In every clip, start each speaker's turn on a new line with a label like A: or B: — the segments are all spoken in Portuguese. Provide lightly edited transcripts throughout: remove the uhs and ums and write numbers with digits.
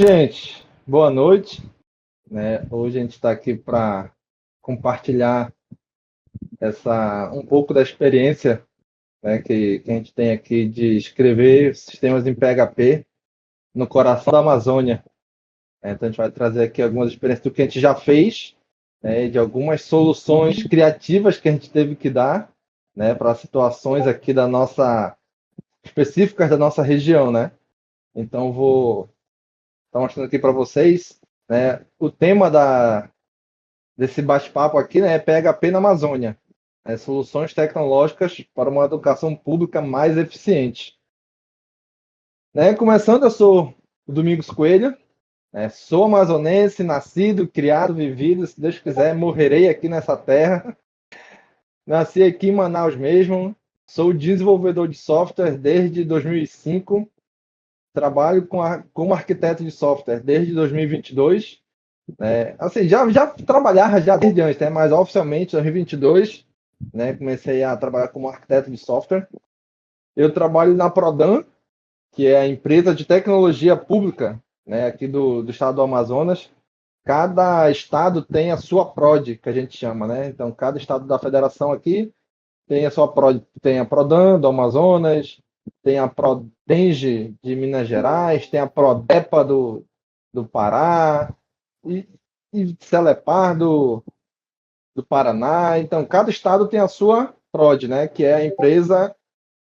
A: gente. Boa noite. Hoje a gente está aqui para compartilhar um pouco da experiência, que a gente tem aqui de escrever sistemas em PHP no coração da Amazônia. Então a gente vai trazer aqui algumas experiências do que a gente já fez, de algumas soluções criativas que a gente teve que dar, para situações aqui específicas da nossa região, né? Então vou estar mostrando aqui para vocês, o tema desse bate-papo aqui, é PHP na Amazônia, soluções tecnológicas para uma educação pública mais eficiente. Começando, eu sou o Domingos Coelho, sou amazonense, nascido, criado, vivido, se Deus quiser, morrerei aqui nessa terra. Nasci aqui em Manaus mesmo, sou desenvolvedor de software desde 2005, trabalho como arquiteto de software desde 2022. Assim, já trabalhava já desde antes, mas oficialmente em 2022, comecei a trabalhar como arquiteto de software. Eu trabalho na Prodan, que é a empresa de tecnologia pública, aqui do estado do Amazonas. Cada estado tem a sua PROD, que a gente chama, Então, cada estado da federação aqui tem a sua PROD. Tem a Prodan do Amazonas, tem a Prodenge de Minas Gerais, tem a Prodepa do Pará, e Celepar do Paraná. Então, cada estado tem a sua PROD, que é a empresa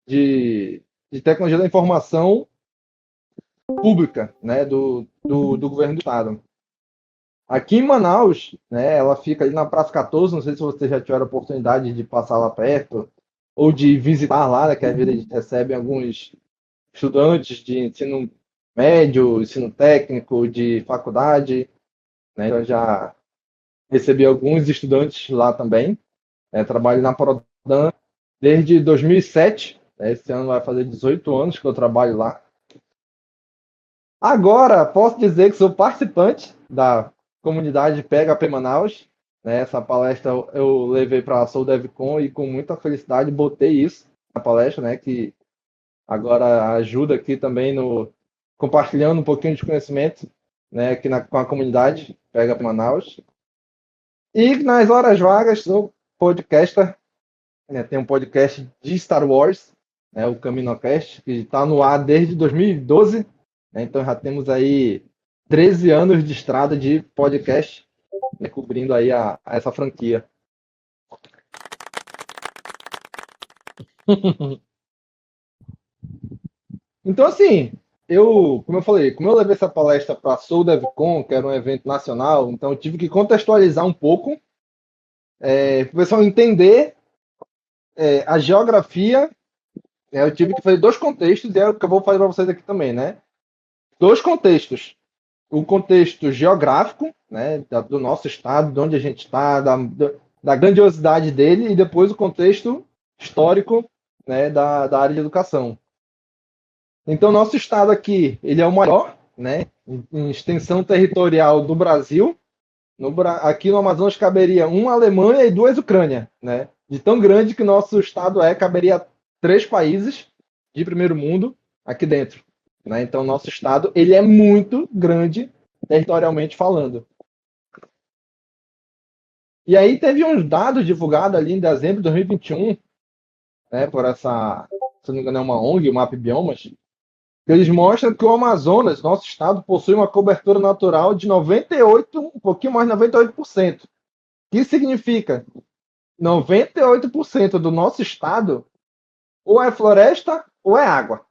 A: de tecnologia da informação pública, do governo do estado. Aqui em Manaus, ela fica ali na Praça 14, não sei se vocês já tiveram a oportunidade de passar lá perto, ou de visitar lá, que às vezes a gente recebe alguns estudantes de ensino médio, ensino técnico, de faculdade, Eu já recebi alguns estudantes lá também. Trabalho na Prodan desde 2007. Esse ano vai fazer 18 anos que eu trabalho lá. Agora, posso dizer que sou participante da comunidade PHP Manaus. Essa palestra eu levei para a SouDevCon e com muita felicidade botei isso na palestra, que agora ajuda aqui também compartilhando um pouquinho de conhecimento, aqui com a comunidade PHP Manaus. E nas horas vagas sou podcaster, tem um podcast de Star Wars, o CaminoCast, que está no ar desde 2012, então já temos aí 13 anos de estrada de podcast, cobrindo aí essa franquia. Então, assim, como eu falei, como eu levei essa palestra para a SouDevCon, que era um evento nacional, então eu tive que contextualizar um pouco, para o pessoal entender a geografia. Eu tive que fazer dois contextos, e é o que eu vou fazer para vocês aqui também, Dois contextos. O contexto geográfico, do nosso estado, de onde a gente está, da grandiosidade dele, e depois o contexto histórico, da área de educação. Então, nosso estado aqui, ele é o maior, em extensão territorial do Brasil. Aqui no Amazonas caberia uma Alemanha e duas Ucrânia, De tão grande que nosso estado caberia 3 países de primeiro mundo aqui dentro, Então, nosso estado, ele é muito grande territorialmente falando. E aí teve uns dados divulgados ali em dezembro de 2021, por essa, se não me engano, é uma ONG, o Map Biomas, que eles mostram que o Amazonas, nosso estado, possui uma cobertura natural de 98, um pouquinho mais de 98%. O que significa? 98% do nosso estado ou é floresta ou é água.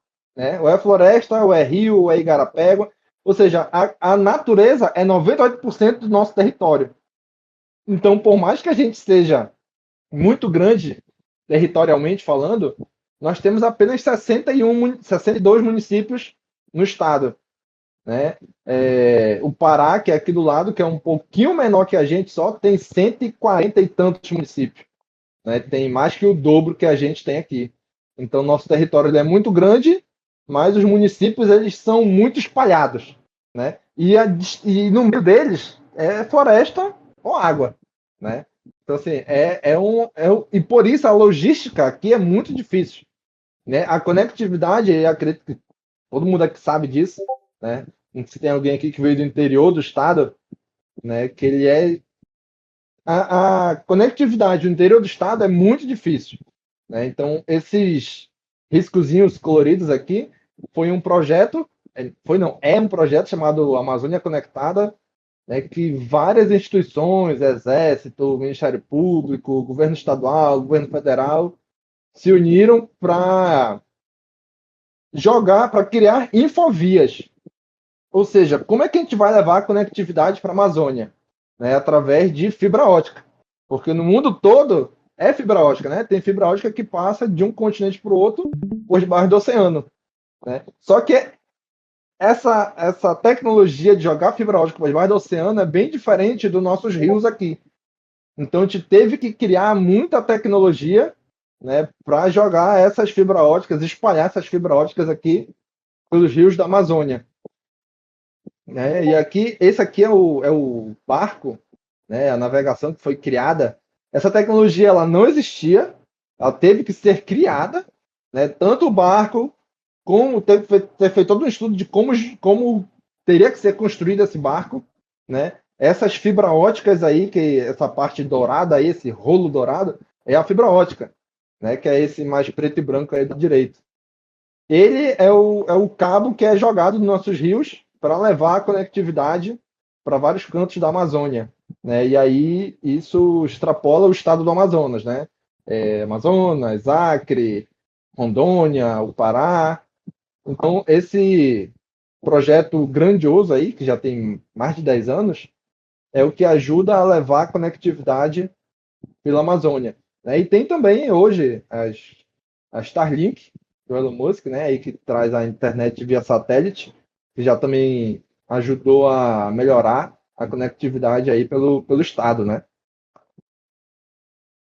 A: Ou é floresta, ou é rio, ou é igarapé. Ou seja, a natureza é 98% do nosso território. Então, por mais que a gente seja muito grande, territorialmente falando, nós temos apenas 62 municípios no estado. O Pará, que é aqui do lado, que é um pouquinho menor que a gente, só tem 140 e tantos municípios. Tem mais que o dobro que a gente tem aqui. Então, nosso território é muito grande, mas os municípios eles são muito espalhados. E no meio deles é floresta ou água. Então, assim, e por isso a logística aqui é muito difícil. A conectividade, eu acredito que todo mundo aqui sabe disso, se tem alguém aqui que veio do interior do estado, né, que ele é a conectividade no interior do estado é muito difícil, né? Então, esses riscozinhos coloridos aqui foi um projeto, foi não, é um projeto chamado Amazônia Conectada, né, que várias instituições, Exército, Ministério Público, governo estadual, governo federal, se uniram para jogar, para criar infovias. Ou seja, como é que a gente vai levar a conectividade para a Amazônia? Né, através de fibra ótica. Porque no mundo todo é fibra ótica, né? Tem fibra ótica que passa de um continente para o outro por debaixo do oceano. Né? Só que essa tecnologia de jogar fibra ótica por debaixo do oceano é bem diferente dos nossos rios aqui. Então a gente teve que criar muita tecnologia, né, para jogar essas fibras óticas, espalhar essas fibras óticas aqui pelos rios da Amazônia. Né? E aqui, esse aqui é o barco, né, a navegação que foi criada. Essa tecnologia ela não existia, ela teve que ser criada, né? Tanto o barco, como teve que ter feito todo um estudo de como teria que ser construído esse barco, né? Essas fibras óticas aí, que essa parte dourada aí, esse rolo dourado, é a fibra ótica, né? Que é esse mais preto e branco aí do direito. Ele é o cabo que é jogado nos nossos rios para levar a conectividade para vários cantos da Amazônia, né? E aí isso extrapola o estado do Amazonas, né? Amazonas, Acre, Rondônia, o Pará. Então, esse projeto grandioso aí, que já tem mais de 10 anos, é o que ajuda a levar a conectividade pela Amazônia. Né? E tem também hoje a Starlink, do Elon Musk, né, aí que traz a internet via satélite, que já também ajudou a melhorar a conectividade aí pelo estado, né?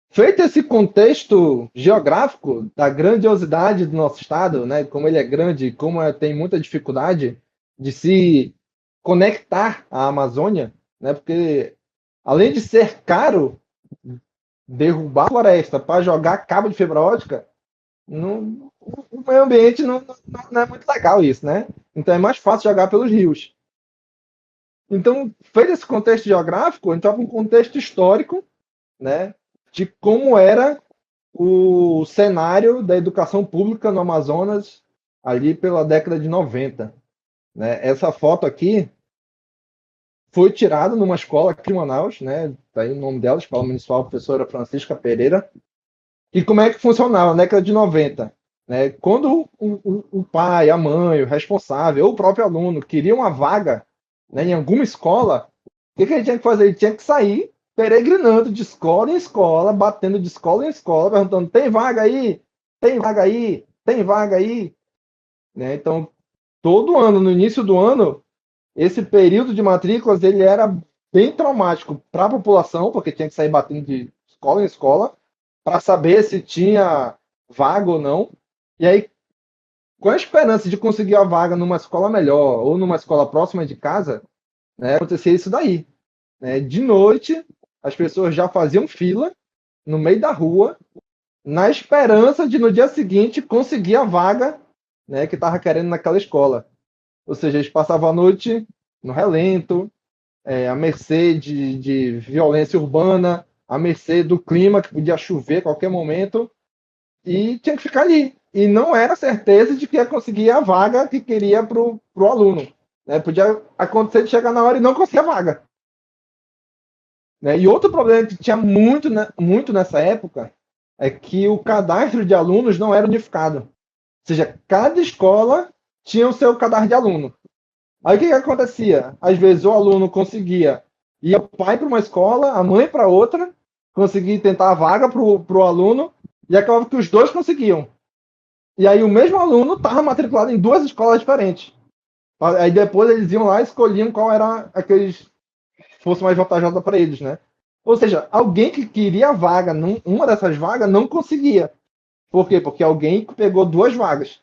A: Feito esse contexto geográfico da grandiosidade do nosso estado, né, como ele é grande, como tem muita dificuldade de se conectar à Amazônia, né, porque além de ser caro derrubar a floresta para jogar cabo de fibra ótica, o meio ambiente não é muito legal isso, né? Então é mais fácil jogar pelos rios. Então, feito esse contexto geográfico, a gente vai para um contexto histórico, né, de como era o cenário da educação pública no Amazonas ali pela década de 90. Né? Essa foto aqui foi tirada numa escola aqui em Manaus, né? Tá aí o nome dela, Escola Municipal Professora Francisca Pereira. E como é que funcionava na década de 90? Né? Quando o pai, a mãe, o responsável, ou o próprio aluno queria uma vaga, né, em alguma escola, o que ele tinha que fazer? Ele tinha que sair peregrinando de escola em escola, batendo de escola em escola, perguntando: tem vaga aí? Tem vaga aí? Tem vaga aí? Né? Então, todo ano, no início do ano, esse período de matrículas ele era bem traumático para a população, porque tinha que sair batendo de escola em escola para saber se tinha vaga ou não. E aí, com a esperança de conseguir a vaga numa escola melhor ou numa escola próxima de casa, né, acontecia isso daí. Né? De noite, as pessoas já faziam fila no meio da rua, na esperança de no dia seguinte conseguir a vaga, né, que estava querendo naquela escola. Ou seja, eles passavam a noite no relento, à mercê de violência urbana, à mercê do clima, que podia chover a qualquer momento, e tinha que ficar ali. E não era certeza de que ia conseguir a vaga que queria para o aluno. Né? Podia acontecer de chegar na hora e não conseguir a vaga. Né? E outro problema que tinha muito nessa época é que o cadastro de alunos não era unificado. Ou seja, cada escola tinha o seu cadastro de aluno. Aí o que acontecia? Às vezes o aluno conseguia ir o pai para uma escola, a mãe para outra, conseguir tentar a vaga para o aluno, e acabava que os dois conseguiam. E aí o mesmo aluno estava matriculado em duas escolas diferentes. Aí depois eles iam lá e escolhiam qual era aqueles fosse mais vantajosa para eles, né? Ou seja, alguém que queria a vaga, uma dessas vagas, não conseguia. Por quê? Porque alguém pegou duas vagas.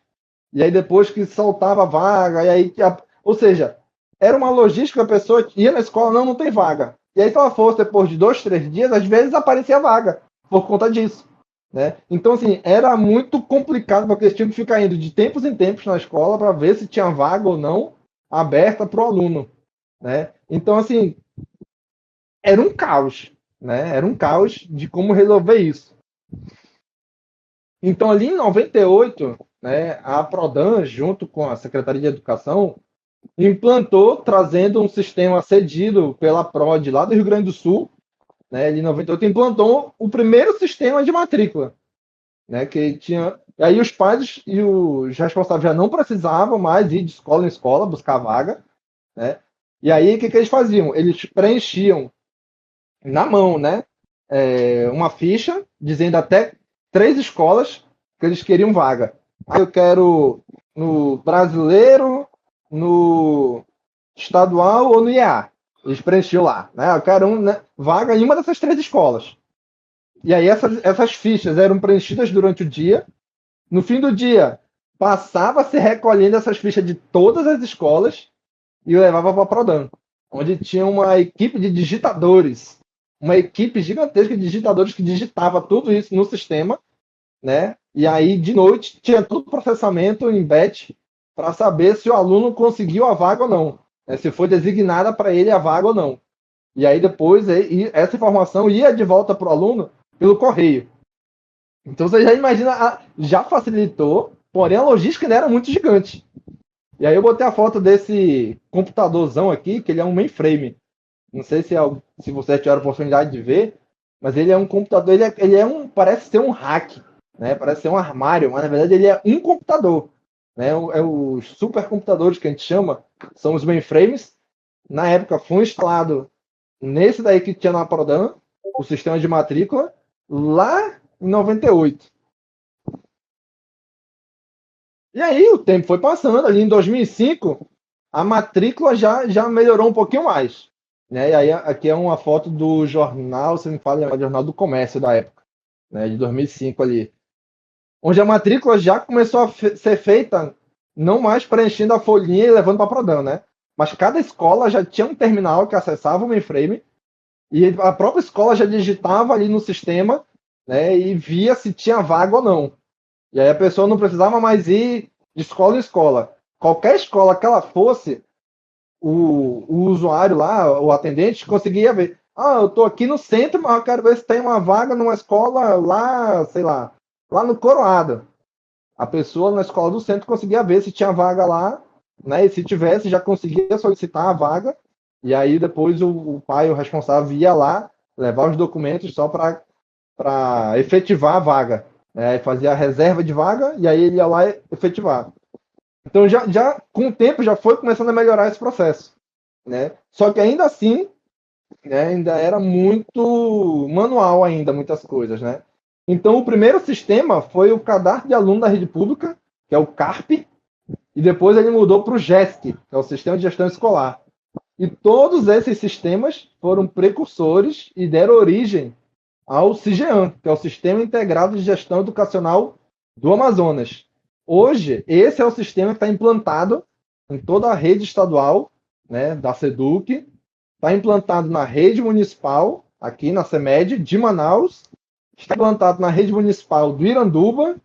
A: E aí depois que soltava a vaga, e aí. Ou seja, era uma logística, a pessoa ia na escola, não tem vaga. E aí, se ela fosse depois de 2, 3 dias, às vezes aparecia a vaga, por conta disso. Né? Então, assim, era muito complicado, porque eles tinham que ficar indo de tempos em tempos na escola para ver se tinha vaga ou não, aberta para o aluno, né? Então, assim, era um caos, né? Era um caos de como resolver isso. Então, ali em 98, né, a Prodan, junto com a Secretaria de Educação, implantou, trazendo um sistema cedido pela PROD lá do Rio Grande do Sul, né, ali em 98, implantou o primeiro sistema de matrícula, né, que tinha... Aí os pais e os responsáveis já não precisavam mais ir de escola em escola buscar vaga, né? E aí, o que eles faziam? Eles preenchiam na mão, né, uma ficha dizendo até 3 escolas que eles queriam vaga. Aí eu quero no brasileiro, no estadual ou no IEA. Eles preenchiam lá, né? Eu quero né, vaga em uma dessas 3 escolas. E aí essas fichas eram preenchidas durante o dia. No fim do dia, passava-se recolhendo essas fichas de todas as escolas e levava para a Prodan, onde tinha uma equipe de digitadores, uma equipe gigantesca de digitadores que digitava tudo isso no sistema, né? E aí, de noite, tinha todo o processamento em batch para saber se o aluno conseguiu a vaga ou não, né? Se foi designada para ele a vaga ou não. E aí, depois, essa informação ia de volta para o aluno pelo correio. Então, você já imagina, já facilitou, porém a logística ainda era muito gigante. E aí eu botei a foto desse computadorzão aqui, que ele é um mainframe. Não sei se você tiver a oportunidade de ver, mas ele é um computador, parece ser um rack, né? Parece ser um armário, mas na verdade ele é um computador, né? Os supercomputadores que a gente chama, são os mainframes. Na época foi instalado nesse daí que tinha na Prodan, o sistema de matrícula, lá em 98. E aí o tempo foi passando, ali em 2005, a matrícula já melhorou um pouquinho mais. Né? E aí aqui é uma foto do jornal, se me fala, é o Jornal do Comércio da época, né? De 2005 ali. Onde a matrícula já começou a ser feita, não mais preenchendo a folhinha e levando para a Prodan, né? Mas cada escola já tinha um terminal que acessava o mainframe e a própria escola já digitava ali no sistema, né? E via se tinha vaga ou não. E aí a pessoa não precisava mais ir de escola em escola. Qualquer escola que ela fosse, o usuário lá, o atendente, conseguia ver. Ah, eu estou aqui no centro, mas eu quero ver se tem uma vaga numa escola lá, sei lá no Coroado. A pessoa na escola do centro conseguia ver se tinha vaga lá, né? E se tivesse, já conseguia solicitar a vaga. E aí depois o pai, o responsável, ia lá levar os documentos só para efetivar a vaga. Né? Fazia a reserva de vaga e aí ele ia lá efetivar. Então já com o tempo já foi começando a melhorar esse processo, né? Só que ainda assim, né, ainda era muito manual ainda muitas coisas, né? Então o primeiro sistema foi o cadastro de aluno da rede pública, que é o CARP, e depois ele mudou para o GESC, que é o Sistema de Gestão Escolar. E todos esses sistemas foram precursores e deram origem ao CIGEAM, que é o Sistema Integrado de Gestão Educacional do Amazonas. Hoje, esse é o sistema que está implantado em toda a rede estadual, né, da SEDUC, está implantado na rede municipal, aqui na CEMED, de Manaus, está implantado na rede municipal do Iranduba,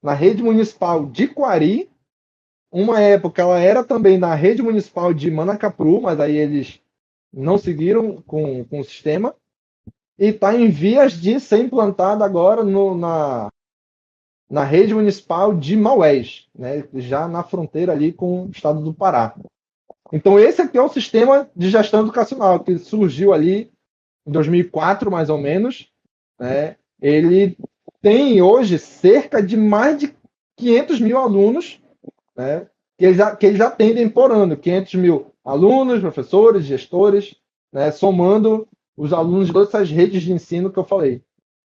A: na rede municipal de Quari, uma época ela era também na rede municipal de Manacapuru, mas aí eles não seguiram com o sistema, e está em vias de ser implantado agora na rede municipal de Maués, né, já na fronteira ali com o estado do Pará. Então esse aqui é o sistema de gestão educacional que surgiu ali em 2004, mais ou menos. Né? Ele tem hoje cerca de mais de 500 mil alunos, né, que eles atendem por ano, 500 mil alunos, professores, gestores, né, somando os alunos de todas essas redes de ensino que eu falei.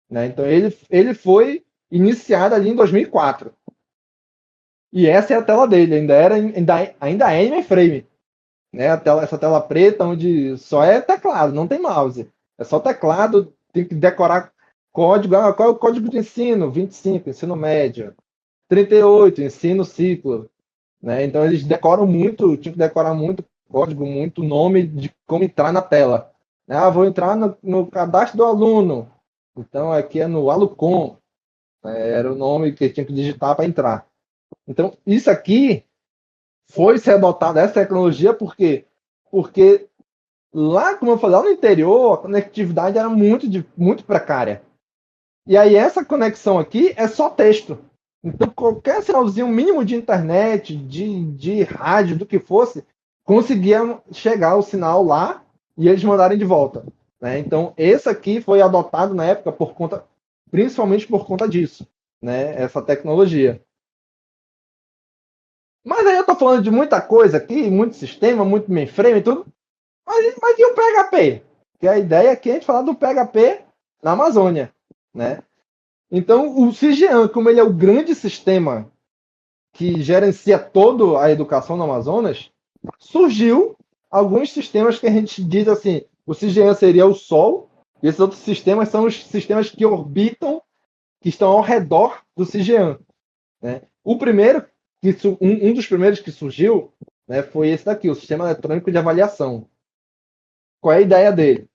A: Né? Então, ele foi iniciado ali em 2004. E essa é a tela dele, ainda é em mainframe. Né? Essa tela preta, onde só é teclado, não tem mouse. É só teclado, tem que decorar código. Ah, qual é o código de ensino? 25, ensino médio. 38, ensino ciclo. Né? Então, eles decoram muito, tinha que decorar muito código, muito nome de como entrar na tela. Ah, vou entrar no cadastro do aluno. Então, aqui é no Alucom. Era o nome que tinha que digitar para entrar. Então, isso aqui foi ser adotada essa tecnologia, por quê? Porque lá, como eu falei, lá no interior, a conectividade era muito precária. E aí essa conexão aqui é só texto. Então qualquer sinalzinho mínimo de internet, de rádio, do que fosse, conseguia chegar o sinal lá e eles mandarem de volta. Né? Então esse aqui foi adotado na época principalmente por conta disso, né? Essa tecnologia. Mas aí eu estou falando de muita coisa aqui, muito sistema, muito mainframe e tudo. Mas e o PHP? Que a ideia aqui é a gente falar do PHP na Amazônia, né? Então, o CIGEAM, como ele é o grande sistema que gerencia toda a educação no Amazonas, surgiu alguns sistemas que a gente diz assim, o CIGEAM seria o Sol, e esses outros sistemas são os sistemas que orbitam, que estão ao redor do CIGEAM. Né? O primeiro, um dos primeiros que surgiu, né, foi esse daqui, o Sistema Eletrônico de Avaliação. Qual é a ideia dele?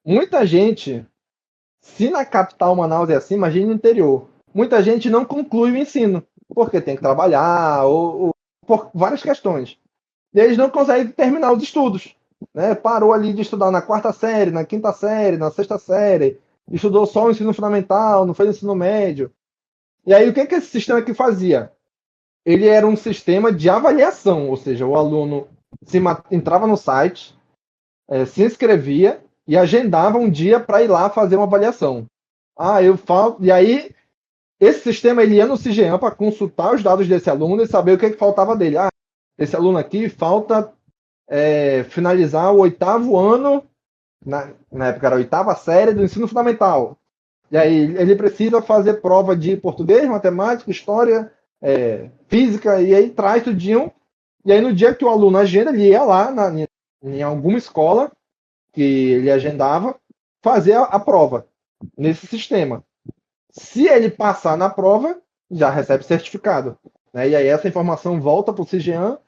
A: Muita gente, se na capital Manaus é assim, imagine no interior. Muita gente não conclui o ensino, porque tem que trabalhar, ou por várias questões. E eles não conseguem terminar os estudos. Né? Parou ali de estudar na quarta série, na quinta série, na sexta série, estudou só o ensino fundamental, não fez ensino médio. E aí o que esse sistema aqui fazia? Ele era um sistema de avaliação, ou seja, o aluno entrava no site, se inscrevia e agendava um dia para ir lá fazer uma avaliação. Eu falo, e aí esse sistema ele ia no CIGEAM para consultar os dados desse aluno e saber o que faltava dele. Esse aluno aqui falta finalizar o 8º ano, na época era a 8ª série do ensino fundamental. E aí ele precisa fazer prova de português, matemática, história, física, e aí traz tudinho. E aí no dia que o aluno agenda, ele ia lá em alguma escola que ele agendava, fazer a prova nesse sistema. Se ele passar na prova, já recebe certificado. Né? E aí essa informação volta para o CIGEAM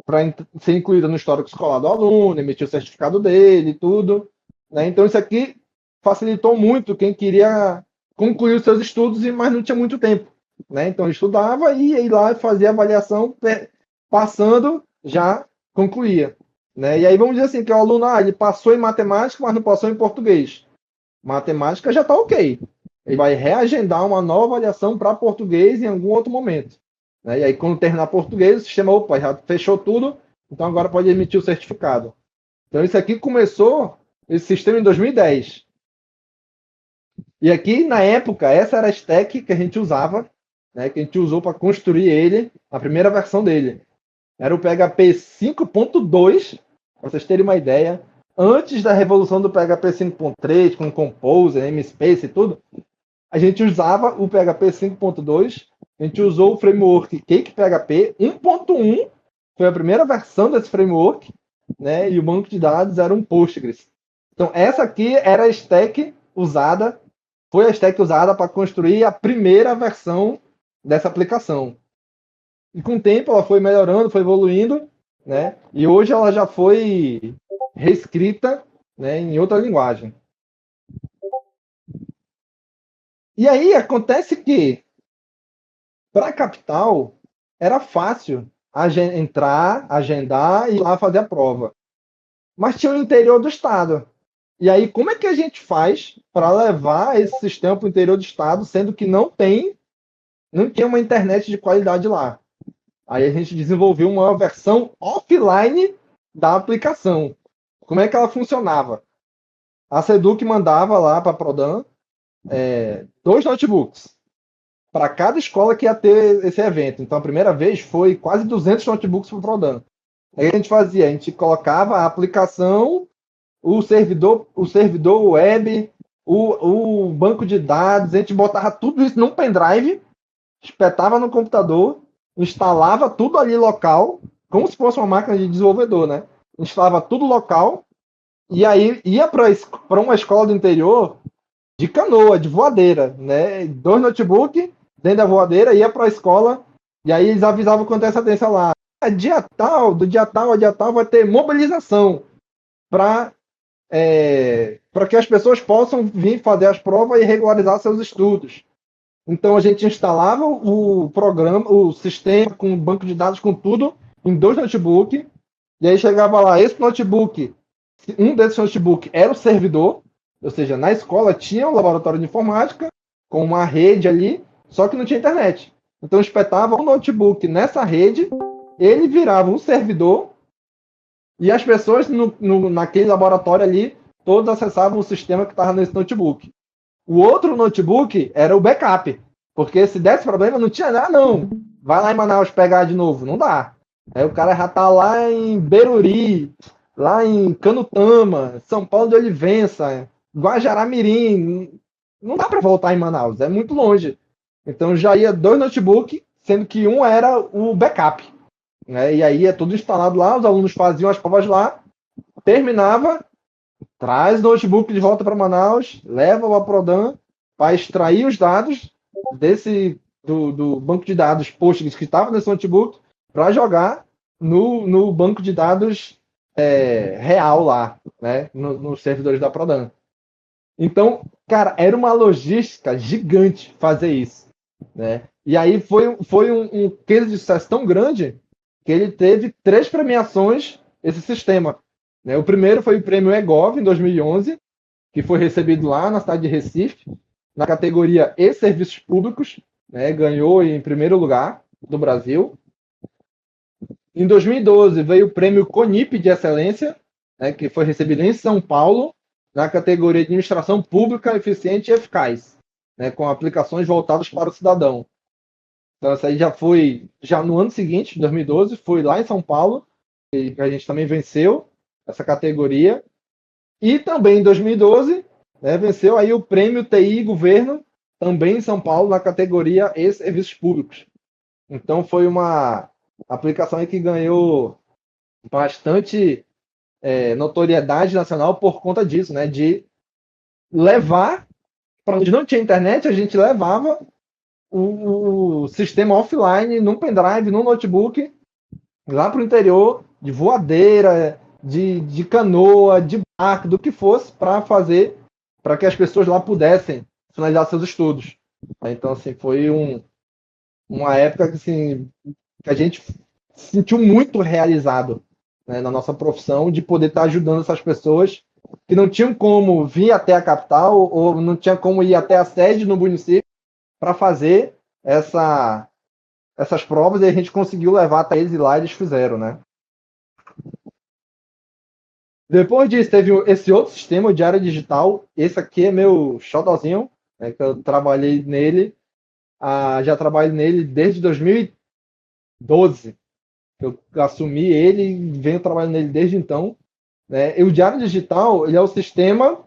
A: para ser incluída no histórico escolar do aluno, emitir o certificado dele e tudo. Né? Então isso aqui facilitou muito quem queria concluir os seus estudos, mas não tinha muito tempo. Né? Então ele estudava e ia lá fazer a avaliação, passando, já concluía. Né? E aí vamos dizer assim, que o aluno ele passou em matemática, mas não passou em português. Matemática já está ok. Ele vai reagendar uma nova avaliação para português em algum outro momento. Né? E aí, quando terminar português, o sistema, já fechou tudo, então agora pode emitir o certificado. Então, isso aqui começou, esse sistema, em 2010. E aqui, na época, essa era a stack que a gente usava, né, que a gente usou para construir ele, a primeira versão dele. Era o PHP 5.2, para vocês terem uma ideia. Antes da revolução do PHP 5.3, com Composer, MSpace e tudo, a gente usava o PHP 5.2, a gente usou o framework CakePHP 1.1, foi a primeira versão desse framework, né, e o banco de dados era um Postgres. Então, essa aqui era a stack usada, foi a stack usada para construir a primeira versão dessa aplicação. E com o tempo ela foi melhorando, foi evoluindo, né, e hoje ela já foi reescrita, né, em outra linguagem. E aí acontece que para a capital era fácil entrar, agendar e ir lá fazer a prova. Mas tinha o interior do estado. E aí como é que a gente faz para levar esse sistema para o interior do estado, sendo que não tinha uma internet de qualidade lá? Aí a gente desenvolveu uma versão offline da aplicação. Como é que ela funcionava? A Seduc mandava lá para a Prodan 2 notebooks para cada escola que ia ter esse evento. Então, a primeira vez foi quase 200 notebooks para o Prodan. Aí a gente fazia, a gente colocava a aplicação, o servidor web, o banco de dados, a gente botava tudo isso num pendrive, espetava no computador, instalava tudo ali local, como se fosse uma máquina de desenvolvedor, né? Instalava tudo local, e aí ia para uma escola do interior de canoa, de voadeira, né? 2 notebooks dentro da voadeira, ia para a escola, e aí eles avisavam com antecedência lá. Dia tal, do dia tal a dia tal, vai ter mobilização para que as pessoas possam vir fazer as provas e regularizar seus estudos. Então a gente instalava o programa, o sistema com banco de dados, com tudo, em 2 notebooks, e aí chegava lá, esse notebook, um desses notebooks era o servidor, ou seja, na escola tinha um laboratório de informática, com uma rede ali, só que não tinha internet. Então espetava um notebook nessa rede, ele virava um servidor, e as pessoas naquele laboratório ali, todos acessavam o sistema que estava nesse notebook. O outro notebook era o backup, porque se desse problema, não tinha nada, não. Vai lá em Manaus pegar de novo, não dá. Aí o cara já tá lá em Beruri, lá em Canutama, São Paulo de Olivença, Guajará-Mirim. Não dá para voltar em Manaus, é muito longe. Então já ia 2 notebooks, sendo que um era o backup. Né? E aí é tudo instalado lá, os alunos faziam as provas lá, terminava, traz o notebook de volta para Manaus, leva o Aprodan para extrair os dados do banco de dados Postgres que estava nesse notebook para jogar no banco de dados real lá, né, nos servidores da Prodan. Então, cara, era uma logística gigante fazer isso, né? E aí foi um case de sucesso tão grande que ele teve 3 premiações, esse sistema. Né? O primeiro foi o prêmio EGOV, em 2011, que foi recebido lá na cidade de Recife, na categoria E Serviços Públicos, né? Ganhou em primeiro lugar do Brasil. Em 2012 veio o prêmio CONIP de Excelência, né? Que foi recebido em São Paulo, na categoria de Administração Pública Eficiente e Eficaz, né? Com aplicações voltadas para o cidadão. Então, essa aí já no ano seguinte, 2012, foi lá em São Paulo, que a gente também venceu essa categoria. E também em 2012, né, venceu aí o prêmio TI Governo, também em São Paulo, na categoria E Serviços Públicos. Então foi uma aplicação aí que ganhou bastante notoriedade nacional por conta disso, né? De levar, para onde não tinha internet, a gente levava o sistema offline num pendrive, num notebook, lá para o interior, de voadeira, de canoa, de barco, do que fosse, para que as pessoas lá pudessem finalizar seus estudos. Então, assim, foi uma época que, assim, que a gente se sentiu muito realizado, né, na nossa profissão, de poder estar ajudando essas pessoas que não tinham como vir até a capital ou não tinham como ir até a sede no município para fazer essas provas, e a gente conseguiu levar até eles, e lá eles fizeram, né? Depois disso, teve esse outro sistema, o Diário Digital. Esse aqui é meu xodózinho, né, que eu trabalhei nele. Já trabalho nele desde 2012. Eu assumi ele e venho trabalhando nele desde então. Né? E o Diário Digital, ele é o sistema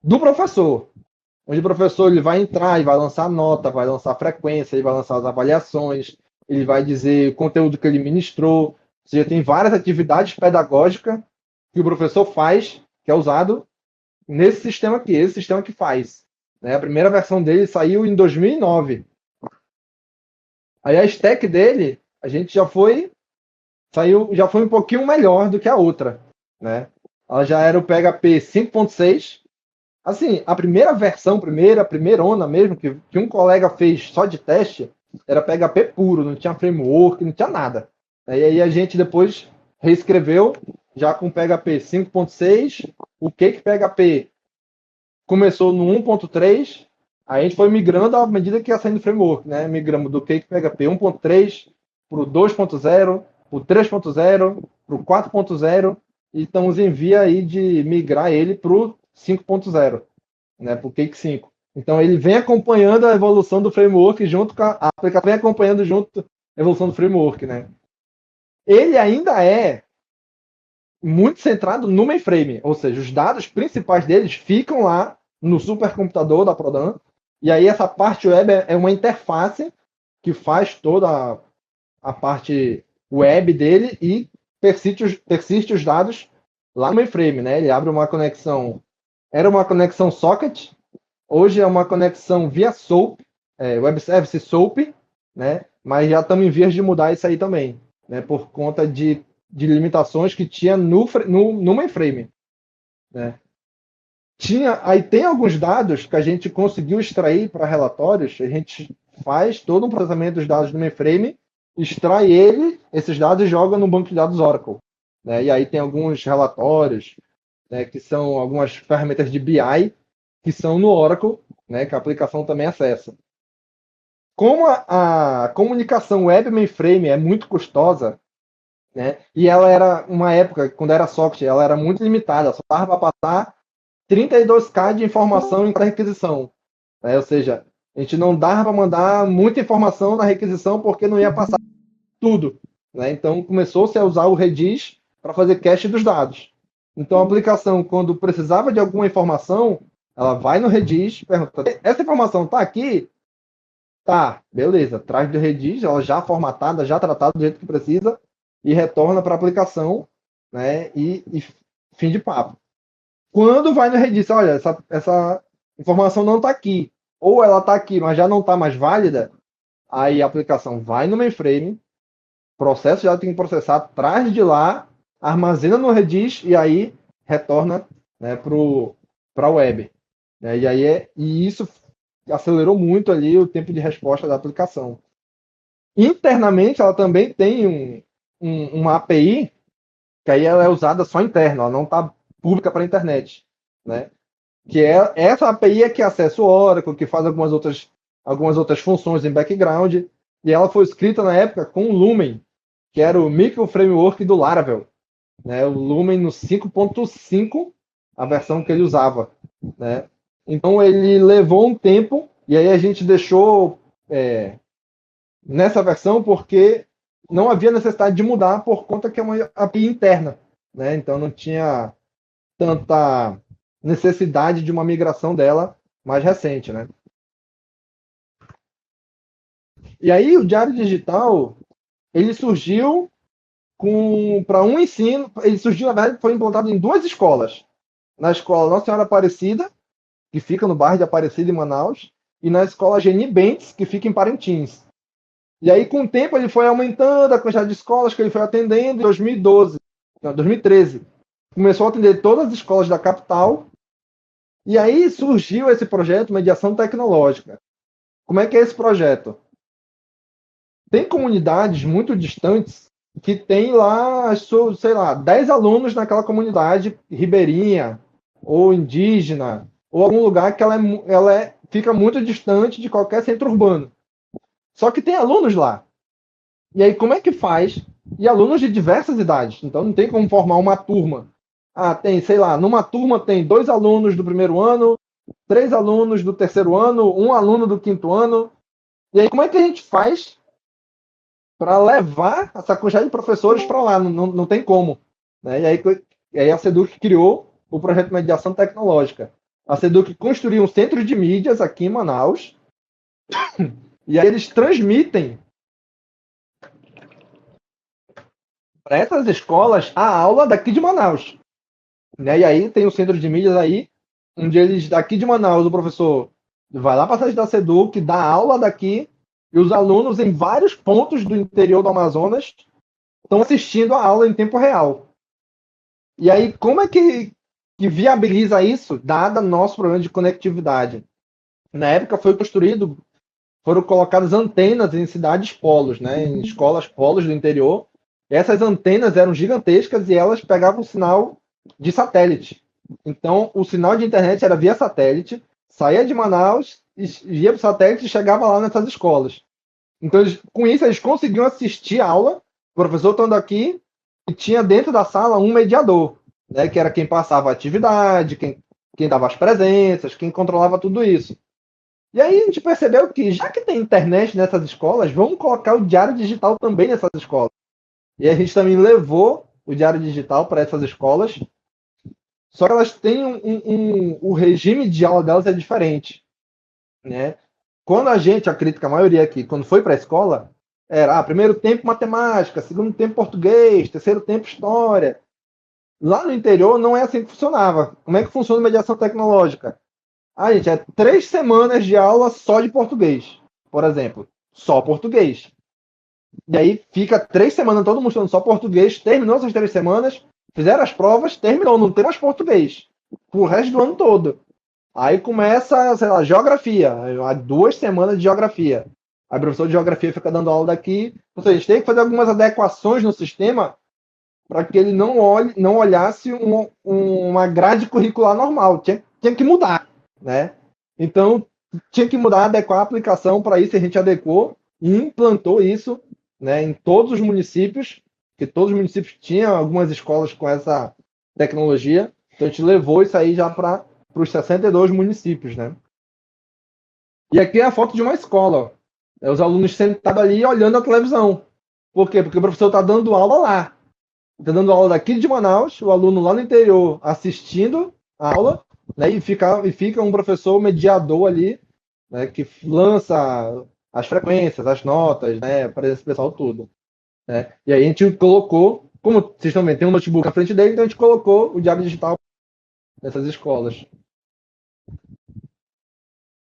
A: do professor, onde o professor ele vai entrar e vai lançar nota, vai lançar frequência, ele vai lançar as avaliações, ele vai dizer o conteúdo que ele ministrou. Ou seja, tem várias atividades pedagógicas que o professor faz, que é usado nesse sistema aqui, esse sistema que faz. Né? A primeira versão dele saiu em 2009. Aí a stack dele, a gente já foi um pouquinho melhor do que a outra. Né? Ela já era o PHP 5.6. Assim, a primeira versão, primeirona mesmo, que um colega fez só de teste, era PHP puro, não tinha framework, não tinha nada. Aí a gente depois reescreveu já com PHP 5.6, o Cake PHP começou no 1.3, aí a gente foi migrando à medida que ia saindo o framework, né? Migramos do Cake PHP 1.3 para o 2.0, para o 3.0, para o 4.0, e estamos em via aí de migrar ele para o 5.0, né? Para o Cake 5. Então ele vem acompanhando a evolução do framework junto com a aplicação, vem acompanhando junto a evolução do framework, né? Ele ainda é muito centrado no mainframe, ou seja, os dados principais deles ficam lá no supercomputador da Prodan, e aí essa parte web é uma interface que faz toda a parte web dele e persiste os dados lá no mainframe, né? Ele abre uma conexão, era uma conexão socket, hoje é uma conexão via SOAP, Web Service SOAP, né? Mas já estamos em vias de mudar isso aí também, né? Por conta de limitações que tinha no mainframe. Né? Aí tem alguns dados que a gente conseguiu extrair para relatórios, a gente faz todo um processamento dos dados do mainframe, extrai ele esses dados e joga no banco de dados Oracle. Né? E aí tem alguns relatórios, né, que são algumas ferramentas de BI que são no Oracle, né, que a aplicação também acessa. Como a comunicação web mainframe é muito custosa, né, e ela era, uma época, quando era socket, ela era muito limitada, só dava para passar 32K de informação em cada requisição. Né, ou seja, a gente não dava para mandar muita informação na requisição porque não ia passar tudo. Né? Então começou-se a usar o Redis para fazer cache dos dados. Então a aplicação, quando precisava de alguma informação, ela vai no Redis, pergunta: essa informação está aqui? Tá, beleza. Traz do Redis, ela já formatada, já tratada do jeito que precisa, e retorna para a aplicação, né? E fim de papo. Quando vai no Redis, olha, essa informação não está aqui, ou ela está aqui, mas já não está mais válida, aí a aplicação vai no mainframe, processo já tem que processar, traz de lá, armazena no Redis e aí retorna, né, para a web. Né? E isso acelerou muito ali o tempo de resposta da aplicação. Internamente, ela também tem uma API que aí ela é usada só interna, ela não está pública para a internet. Né? Que é essa API é que acessa o Oracle, que faz algumas outras funções em background, e ela foi escrita na época com o Lumen, que era o micro framework do Laravel, né? O Lumen no 5.5, a versão que ele usava, né? Então ele levou um tempo e aí a gente deixou nessa versão porque não havia necessidade de mudar por conta que é uma API interna, né? Então não tinha tanta necessidade de uma migração dela mais recente, né? E aí o Diário Digital ele surgiu para um ensino, ele surgiu, na verdade, foi implantado em 2 escolas. Na escola Nossa Senhora Aparecida, que fica no bairro de Aparecida, em Manaus, e na escola Geni Bentes, que fica em Parintins. E aí, com o tempo, ele foi aumentando a quantidade de escolas que ele foi atendendo. Em 2013, começou a atender todas as escolas da capital. E aí surgiu esse projeto Mediação Tecnológica. Como é que é esse projeto? Tem comunidades muito distantes que tem lá, sei lá, 10 alunos naquela comunidade ribeirinha, ou indígena, ou algum lugar que fica muito distante de qualquer centro urbano. Só que tem alunos lá. E aí, como é que faz? E alunos de diversas idades. Então, não tem como formar uma turma. Tem, sei lá, numa turma tem 2 alunos do primeiro ano, 3 alunos do terceiro ano, 1 aluno do quinto ano. E aí, como é que a gente faz para levar essa quantidade de professores para lá? Não tem como. Né? E aí a Seduc criou o projeto de mediação tecnológica. A Seduc construiu um centro de mídias aqui em Manaus, e aí eles transmitem para essas escolas a aula daqui de Manaus. Né? E aí tem o centro de mídias aí, onde eles, daqui de Manaus, o professor vai lá para a sede da Seduc, dá aula daqui, e os alunos em vários pontos do interior do Amazonas estão assistindo a aula em tempo real. E aí, como é que viabiliza isso, dada nosso problema de conectividade? Na época foram colocadas antenas em cidades polos, né, em escolas polos do interior. Essas antenas eram gigantescas e elas pegavam o sinal de satélite. Então, o sinal de internet era via satélite, saía de Manaus, ia para o satélite e chegava lá nessas escolas. Então, com isso, eles conseguiam assistir a aula, o professor estando aqui, e tinha dentro da sala um mediador, né, que era quem passava a atividade, quem dava as presenças, quem controlava tudo isso. E aí a gente percebeu que, já que tem internet nessas escolas, vamos colocar o diário digital também nessas escolas. E a gente também levou o diário digital para essas escolas, só que elas têm o regime de aula delas é diferente. Né? Quando a acredito que a maioria aqui, quando foi para a escola, era primeiro tempo matemática, segundo tempo português, terceiro tempo história. Lá no interior não é assim que funcionava. Como é que funciona a mediação tecnológica? Gente, é 3 semanas de aula só de português, por exemplo. Só português. E aí fica 3 semanas todo mundo estudando só português, terminou essas 3 semanas, fizeram as provas, terminou, não tem mais português. Pro resto do ano todo. Aí começa, sei lá, geografia. 2 semanas de geografia. Aí o professor de geografia fica dando aula daqui. Ou seja, a gente tem que fazer algumas adequações no sistema para que ele não olhasse uma grade curricular normal. Tinha que mudar, né? Então, tinha que mudar, adequar a aplicação. Para isso, a gente adequou e implantou isso, né, em todos os municípios, que todos os municípios tinham algumas escolas com essa tecnologia. Então, a gente levou isso aí já para os 62 municípios, né? E aqui é a foto de uma escola. Os alunos sentados ali olhando a televisão. Por quê? Porque o professor está dando aula lá. Está dando aula daqui de Manaus, o aluno lá no interior assistindo a aula, né, e fica um professor mediador ali, né, que lança as frequências, as notas, né, para esse pessoal tudo. Né? E aí a gente colocou, como vocês também tem um notebook na frente dele, então a gente colocou o diário digital nessas escolas.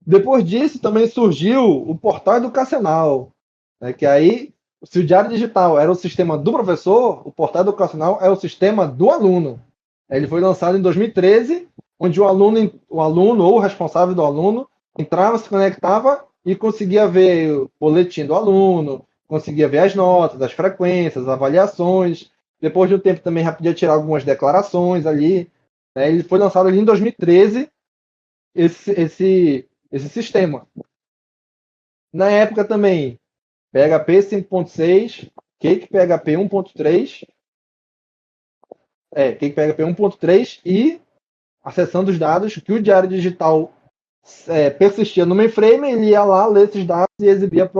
A: Depois disso, também surgiu o portal educacional, né, que aí, se o diário digital era o sistema do professor, o portal educacional é o sistema do aluno. Ele foi lançado em 2013, onde o aluno ou o responsável do aluno entrava, se conectava e conseguia ver o boletim do aluno, conseguia ver as notas, as frequências, as avaliações. Depois de um tempo também já podia tirar algumas declarações ali. Né? Ele foi lançado ali em 2013, esse sistema. Na época também, PHP 5.6, Cake PHP 1.3, Cake PHP 1.3 e acessando os dados que o diário digital persistia no mainframe, ele ia lá ler esses dados e exibia.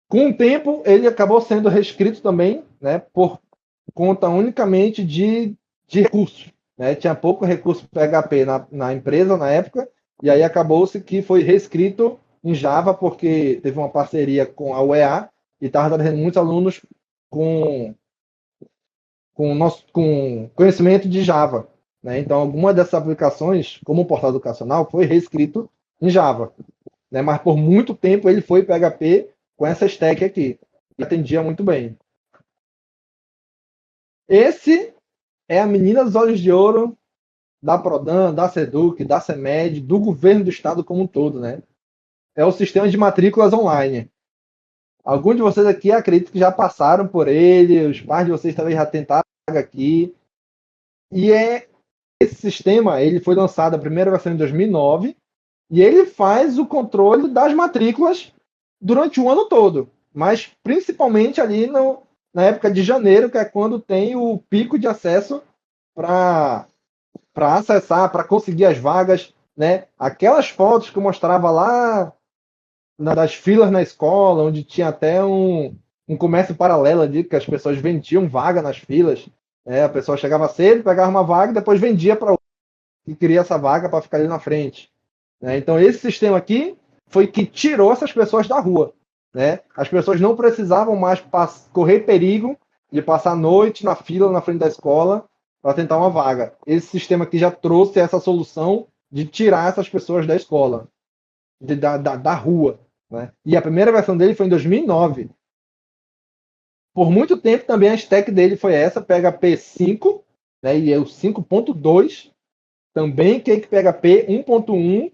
A: Com o tempo, ele acabou sendo reescrito também, né, por conta unicamente de recursos. Né? Tinha pouco recurso PHP na empresa na época, e aí acabou-se que foi reescrito em Java, porque teve uma parceria com a UEA e estava trazendo muitos alunos com conhecimento de Java. Né? Então, alguma dessas aplicações, como o portal educacional, foi reescrito em Java. Né? Mas por muito tempo ele foi PHP com essa stack aqui, e atendia muito bem. Esse é a menina dos olhos de ouro da Prodan, da Seduc, da CEMED, do governo do estado como um todo, né? É o sistema de matrículas online. Alguns de vocês aqui acredito que já passaram por ele, os pais de vocês também já tentaram aqui. E esse sistema, ele foi lançado a primeira versão em 2009, e ele faz o controle das matrículas durante o ano todo, mas principalmente ali na época de janeiro, que é quando tem o pico de acesso para acessar, para conseguir as vagas, né? Aquelas fotos que eu mostrava lá das filas na escola, onde tinha até um comércio paralelo ali, que as pessoas vendiam vaga nas filas. A pessoa chegava cedo, pegava uma vaga e depois vendia para outro que queria essa vaga para ficar ali na frente. Então, esse sistema aqui foi que tirou essas pessoas da rua. Né? As pessoas não precisavam mais correr perigo de passar a noite na fila na frente da escola para tentar uma vaga. Esse sistema aqui já trouxe essa solução de tirar essas pessoas da escola, da rua. Né? E a primeira versão dele foi em 2009. Por muito tempo também a stack dele foi essa, PHP 5, né? E é o 5.2, também Cake PHP 1.1,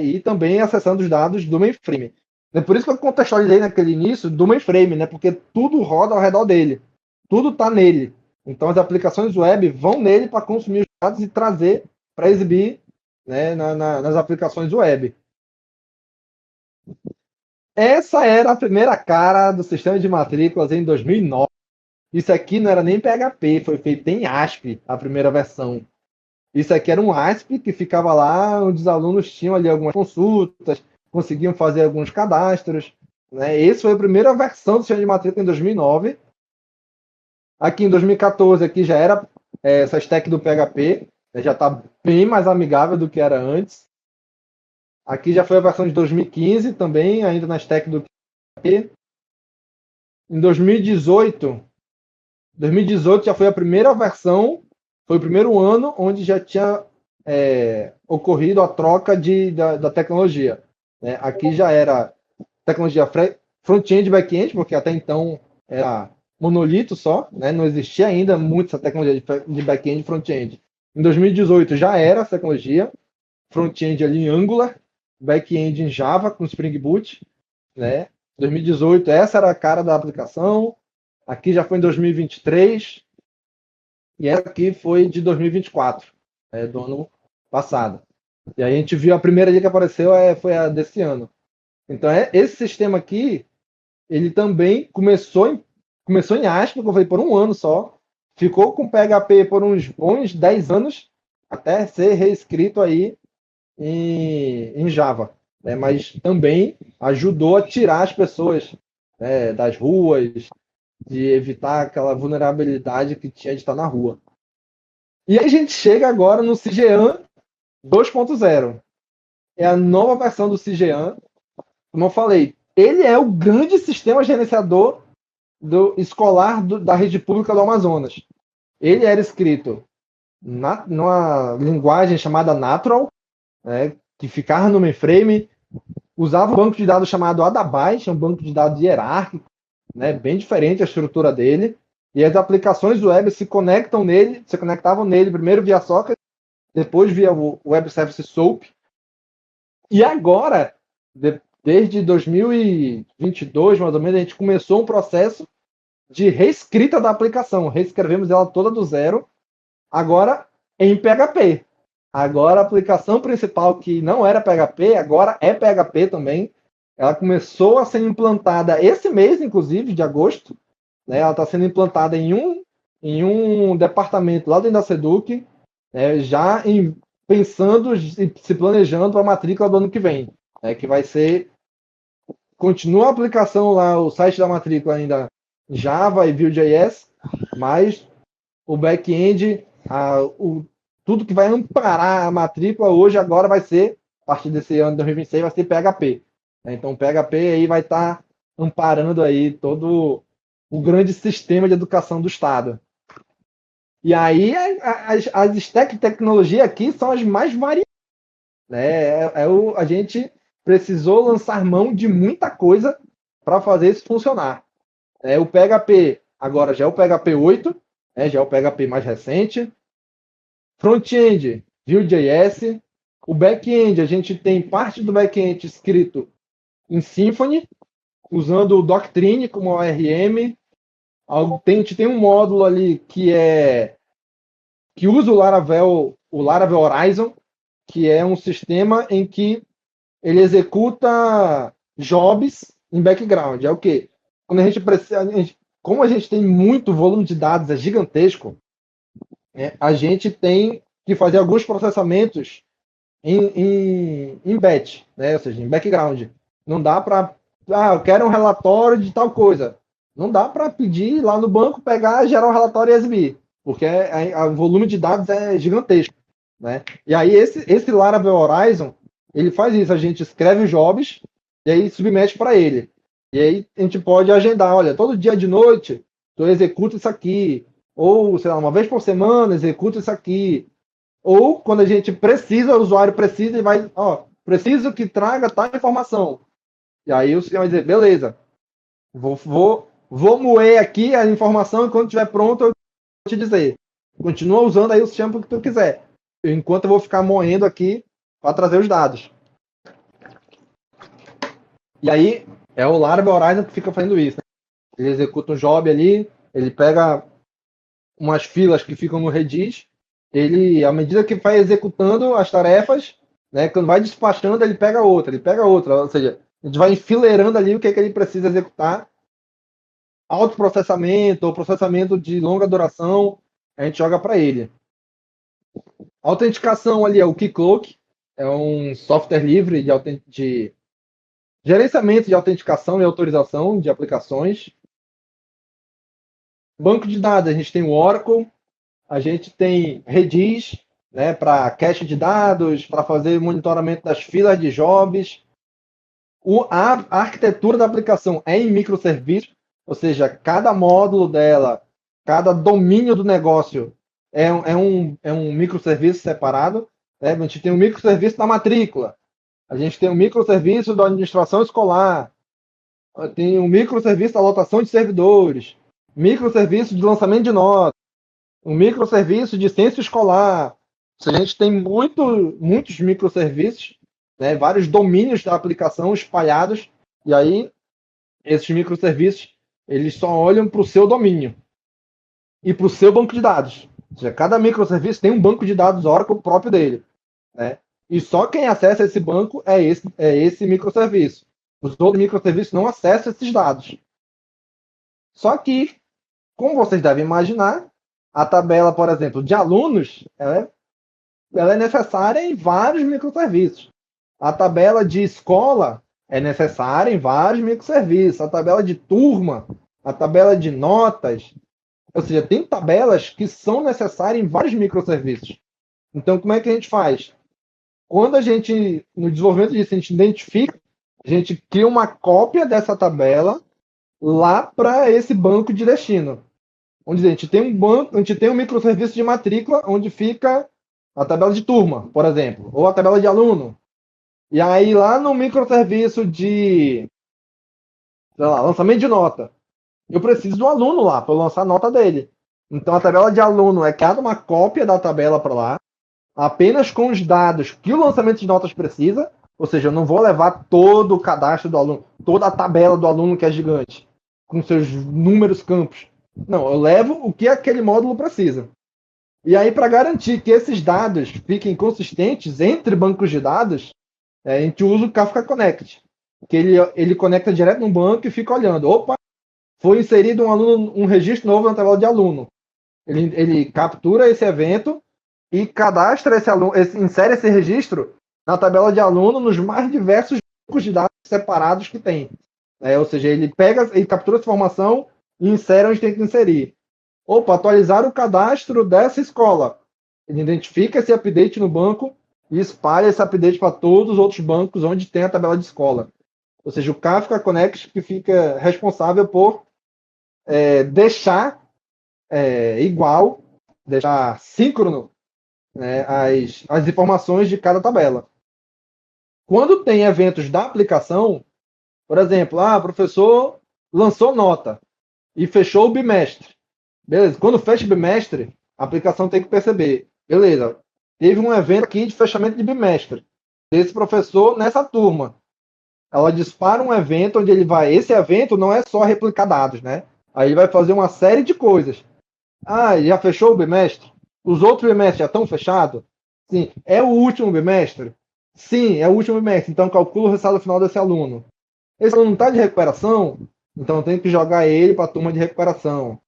A: e também acessando os dados do mainframe. É por isso que eu contextualizei naquele início do mainframe, né? Porque tudo roda ao redor dele. Tudo está nele. Então as aplicações web vão nele para consumir os dados e trazer para exibir, né, nas aplicações web. Essa era a primeira cara do sistema de matrículas em 2009. Isso aqui não era nem PHP, foi feito em ASP, a primeira versão. Isso aqui era um ASP que ficava lá onde os alunos tinham ali algumas consultas, conseguiam fazer alguns cadastros. Né? Essa foi a primeira versão do sistema de matrícula em 2009. Aqui em 2014 aqui já era essa stack do PHP, né? Já está bem mais amigável do que era antes. Aqui já foi a versão de 2015 também, ainda na stack do PHP. Em 2018 já foi a primeira versão, foi o primeiro ano onde já tinha ocorrido a troca da tecnologia. Né? Aqui já era tecnologia front-end e back-end, porque até então era monolito só, né? Não existia ainda muito essa tecnologia de back-end e front-end. Em 2018 já era essa tecnologia, front-end ali em Angular, back-end em Java com Spring Boot, né? 2018, essa era a cara da aplicação. Aqui já foi em 2023 e essa aqui foi de 2024, do ano passado. E aí a gente viu a primeira ali que apareceu foi a desse ano. Então esse sistema aqui, ele também começou em ASP, como eu falei, por um ano só, ficou com PHP por uns bons 10 anos, até ser reescrito aí em Java. Né? Mas também ajudou a tirar as pessoas, né, das ruas, de evitar aquela vulnerabilidade que tinha de estar na rua. E aí a gente chega agora no CGAN 2.0. É a nova versão do CGAN. Como eu falei, ele é o grande sistema gerenciador escolar da rede pública do Amazonas. Ele era escrito numa linguagem chamada Natural, né, que ficava no mainframe, usava um banco de dados chamado Adabyte, um banco de dados hierárquico, né, bem diferente a estrutura dele, e as aplicações web se conectavam nele primeiro via socket, depois via o Web Service SOAP. E agora, desde 2022, mais ou menos, a gente começou um processo de reescrita da aplicação. Reescrevemos ela toda do zero, agora em PHP. Agora a aplicação principal, que não era PHP, agora é PHP também. Ela começou a ser implantada esse mês, inclusive, de agosto. Né? Ela está sendo implantada em um departamento lá dentro da Seduc, já pensando e se planejando para a matrícula do ano que vem. Que vai ser... Continua a aplicação lá, o site da matrícula ainda Java e Vue.js, mas o back-end, tudo que vai amparar a matrícula hoje, agora vai ser, a partir desse ano de 2026, vai ser PHP. Então, o PHP aí vai estar amparando aí todo o grande sistema de educação do Estado. E aí, as stack de tecnologia aqui são as mais variadas. Né? A gente precisou lançar mão de muita coisa para fazer isso funcionar. O PHP agora já é o PHP 8, já é o PHP mais recente. Front-end, Vue.js. O back-end, a gente tem parte do back-end escrito em Symfony, usando o Doctrine como ORM. A gente tem um módulo ali que usa o Laravel Horizon, que é um sistema em que ele executa jobs em background. É o quê? Quando a gente precisa, como a gente tem muito volume de dados, é gigantesco, a gente tem que fazer alguns processamentos em batch, né? Ou seja, em background. Não dá para, eu quero um relatório de tal coisa. Não dá para pedir lá no banco, pegar, gerar um relatório e exibir, porque o volume de dados é gigantesco. Né? E aí esse Laravel Horizon, ele faz isso, a gente escreve os jobs e aí submete para ele. E aí a gente pode agendar, olha, todo dia de noite tu executa isso aqui, ou, sei lá, uma vez por semana executa isso aqui. Ou quando a gente precisa, o usuário precisa e vai, preciso que traga tal informação. E aí o sistema vai dizer, beleza, vou moer aqui a informação e quando estiver pronto eu vou te dizer. Continua usando aí o sistema que tu quiser. Enquanto eu vou ficar moendo aqui para trazer os dados. E aí é o Laravel Horizon que fica fazendo isso. Né? Ele executa um job ali, ele pega umas filas que ficam no Redis, ele, à medida que vai executando as tarefas, né, quando vai despachando, ele pega outra, ou seja, a gente vai enfileirando ali o que ele precisa executar. Autoprocessamento ou processamento de longa duração, a gente joga para ele. A autenticação ali é o Keycloak, é um software livre de gerenciamento de autenticação e autorização de aplicações. Banco de dados, a gente tem o Oracle, a gente tem Redis, né, para cache de dados, para fazer monitoramento das filas de jobs. A arquitetura da aplicação é em microserviços, ou seja, cada módulo dela, cada domínio do negócio é um microserviço separado. Né? A gente tem um microserviço da matrícula, a gente tem um microserviço da administração escolar, tem um microserviço da lotação de servidores, microserviço de lançamento de notas, um microserviço de censo escolar. A gente tem muitos microserviços né, vários domínios da aplicação espalhados, e aí esses microserviços eles só olham para o seu domínio e para o seu banco de dados. Ou seja, cada microserviço tem um banco de dados Oracle próprio dele, né? E só quem acessa esse banco é esse microserviço. Os outros microserviços não acessam esses dados. Só que, como vocês devem imaginar, a tabela, por exemplo, de alunos, ela é necessária em vários microserviços. A tabela de escola é necessária em vários microserviços. A tabela de turma, a tabela de notas, ou seja, tem tabelas que são necessárias em vários microserviços. Então, como é que a gente faz? Quando a gente, no desenvolvimento disso, a gente identifica, a gente cria uma cópia dessa tabela lá para esse banco de destino. Onde a gente tem um banco, a gente tem um microserviço de matrícula onde fica a tabela de turma, por exemplo, ou a tabela de aluno. E aí lá no microserviço de, sei lá, lançamento de nota, eu preciso do aluno lá para lançar a nota dele. Então a tabela de aluno é criada uma cópia da tabela para lá, apenas com os dados que o lançamento de notas precisa, ou seja, eu não vou levar todo o cadastro do aluno, toda a tabela do aluno que é gigante, com seus números campos. Não, eu levo o que aquele módulo precisa. E aí, para garantir que esses dados fiquem consistentes entre bancos de dados, a gente usa o Kafka Connect, que ele conecta direto no banco e fica olhando. Opa, foi inserido um registro novo na tabela de aluno. Ele captura esse evento e cadastra esse aluno, insere esse registro na tabela de aluno nos mais diversos bancos de dados separados que tem. Ou seja, ele captura essa informação e insere onde tem que inserir. Opa, atualizar o cadastro dessa escola. Ele identifica esse update no banco e espalha esse update para todos os outros bancos onde tem a tabela de escola. Ou seja, o Kafka Connect que fica responsável por deixar igual, deixar síncrono, né, as informações de cada tabela. Quando tem eventos da aplicação, por exemplo, o professor lançou nota e fechou o bimestre. Beleza, quando fecha o bimestre, a aplicação tem que perceber. Beleza, teve um evento aqui de fechamento de bimestre desse professor nessa turma. Ela dispara um evento onde ele vai. Esse evento não é só replicar dados, né? Aí ele vai fazer uma série de coisas. Já fechou o bimestre? Os outros bimestres já estão fechados? Sim. É o último bimestre? Sim, é o último bimestre. Então calcula o resultado final desse aluno. Esse aluno está de recuperação? Então tem que jogar ele para a turma de recuperação.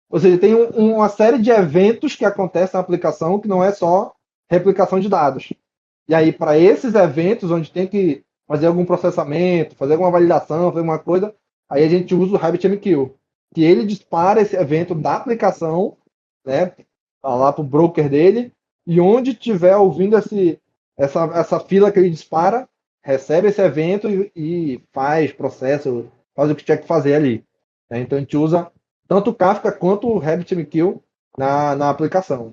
A: Ou seja, tem uma série de eventos que acontecem na aplicação que não é só replicação de dados. E aí, para esses eventos, onde tem que fazer algum processamento, fazer alguma validação, fazer alguma coisa, aí a gente usa o RabbitMQ, que ele dispara esse evento da aplicação, né, lá para o broker dele, e onde estiver ouvindo essa fila que ele dispara, recebe esse evento e faz processo, faz o que tinha que fazer ali. Então a gente usa tanto o Kafka quanto o RabbitMQ na aplicação.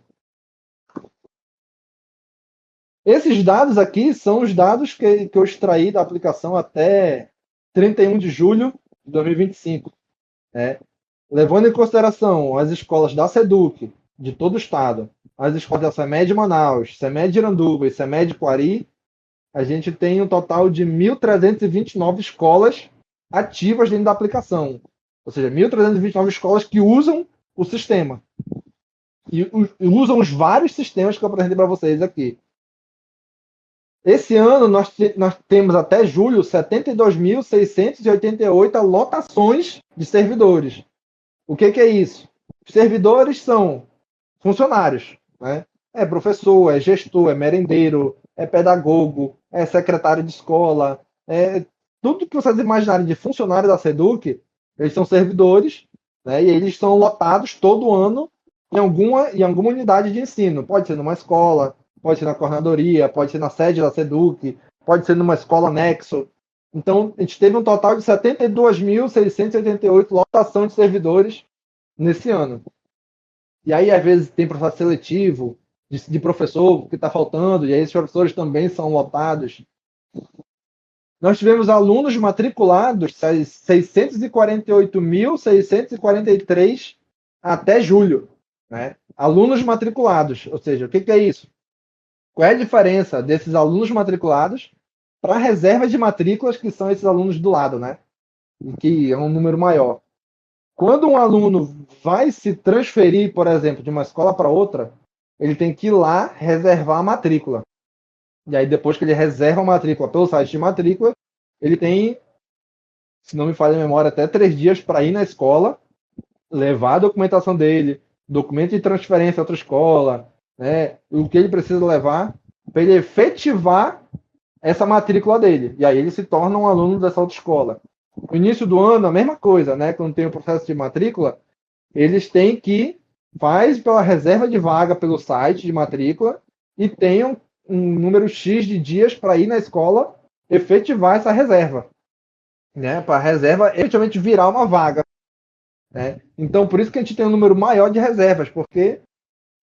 A: Esses dados aqui são os dados que eu extraí da aplicação até 31 de julho de 2025. Né? Levando em consideração as escolas da SEDUC, de todo o estado, as escolas da SEMED de Manaus, SEMED de Iranduba e SEMED de Coari, a gente tem um total de 1.329 escolas ativas dentro da aplicação. Ou seja, 1.329 escolas que usam o sistema. E usam os vários sistemas que eu apresentei para vocês aqui. Esse ano, nós temos até julho 72.688 lotações de servidores. O que é isso? Os servidores são funcionários. Né? É professor, é gestor, é merendeiro, é pedagogo, é secretário de escola. Tudo que vocês imaginarem de funcionário da SEDUC, eles são servidores, né? E eles são lotados todo ano em alguma unidade de ensino. Pode ser numa escola, pode ser na coordenadoria, pode ser na sede da SEDUC, pode ser numa escola anexo. Então, a gente teve um total de 72.688 lotação de servidores nesse ano. E aí, às vezes, tem processo seletivo de professor que está faltando, e aí esses professores também são lotados. Nós tivemos alunos matriculados, 648.643 até julho. Né? Alunos matriculados, ou seja, o que é isso? Qual é a diferença desses alunos matriculados para reservas de matrículas, que são esses alunos do lado, né? Que é um número maior. Quando um aluno vai se transferir, por exemplo, de uma escola para outra, ele tem que ir lá reservar a matrícula. E aí, depois que ele reserva a matrícula pelo site de matrícula, ele tem, se não me falha a memória, até 3 dias para ir na escola, levar a documentação dele, documento de transferência a outra escola, né, o que ele precisa levar para ele efetivar essa matrícula dele. E aí ele se torna um aluno dessa outra escola. No início do ano, a mesma coisa, né? Quando tem o processo de matrícula, eles têm que faz pela reserva de vaga pelo site de matrícula e tenham um número X de dias para ir na escola efetivar essa reserva, né? Para a reserva efetivamente virar uma vaga, né? Então, por isso que a gente tem um número maior de reservas, porque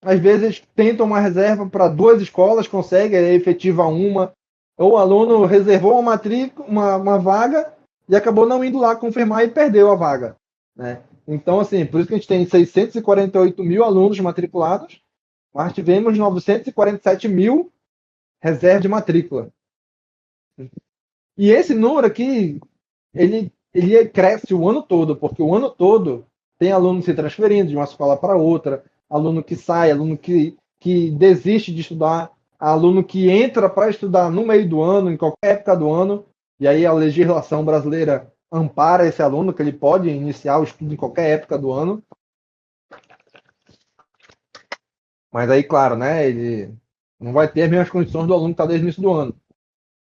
A: às vezes tentam uma reserva para 2 escolas, consegue, efetiva uma, ou o aluno reservou uma matrícula, uma vaga e acabou não indo lá confirmar e perdeu a vaga, né? Então, assim, por isso que a gente tem 648 mil alunos matriculados, mas tivemos 947 mil reservas de matrícula. E esse número aqui, ele cresce o ano todo, porque o ano todo tem aluno se transferindo de uma escola para outra, aluno que sai, aluno que desiste de estudar, aluno que entra para estudar no meio do ano, em qualquer época do ano, e aí a legislação brasileira ampara esse aluno, que ele pode iniciar o estudo em qualquer época do ano. Mas aí, claro, né, ele não vai ter as mesmas condições do aluno que está desde o início do ano.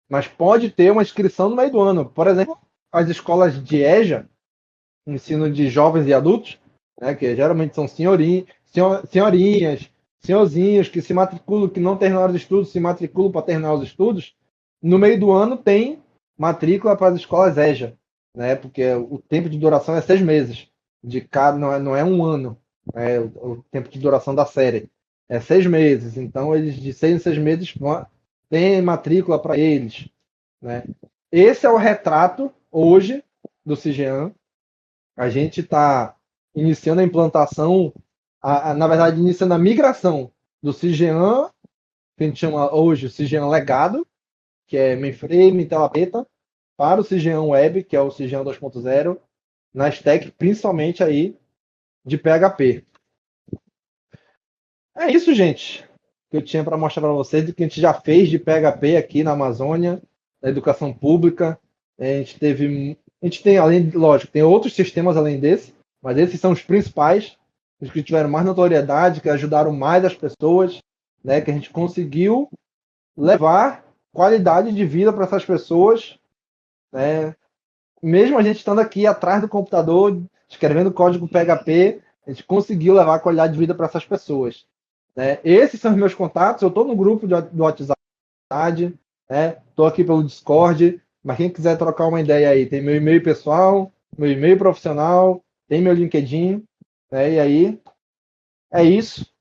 A: Mas pode ter uma inscrição no meio do ano. Por exemplo, as escolas de EJA, ensino de jovens e adultos, né, que geralmente são senhorinhas, senhorzinhos que se matriculam, que não terminaram os estudos, se matriculam para terminar os estudos, no meio do ano tem matrícula para as escolas EJA, né, porque o tempo de duração é 6 meses, de cada, não é um ano, é o tempo de duração da série, é 6 meses, então eles de 6 em 6 meses tem matrícula para eles, né. Esse é o retrato hoje do CIGEAN. A gente está iniciando a implantação, na verdade, iniciando a migração do CIGEAN, que a gente chama hoje o CIGEAN Legado, que é mainframe, tela preta, para o CIGEAN Web, que é o CIGEAN 2.0, na stack principalmente aí de PHP. É isso, gente, que eu tinha para mostrar para vocês do que a gente já fez de PHP aqui na Amazônia, na educação pública. A gente tem, além, lógico, tem outros sistemas além desse, mas esses são os principais, os que tiveram mais notoriedade, que ajudaram mais as pessoas, né, que a gente conseguiu levar qualidade de vida para essas pessoas, né, mesmo a gente estando aqui atrás do computador, escrevendo código PHP, a gente conseguiu levar qualidade de vida para essas pessoas, né. Esses são os meus contatos, eu estou no grupo do WhatsApp, estou aqui pelo Discord, mas quem quiser trocar uma ideia aí, tem meu e-mail pessoal, meu e-mail profissional, tem meu LinkedIn, né? E aí é isso.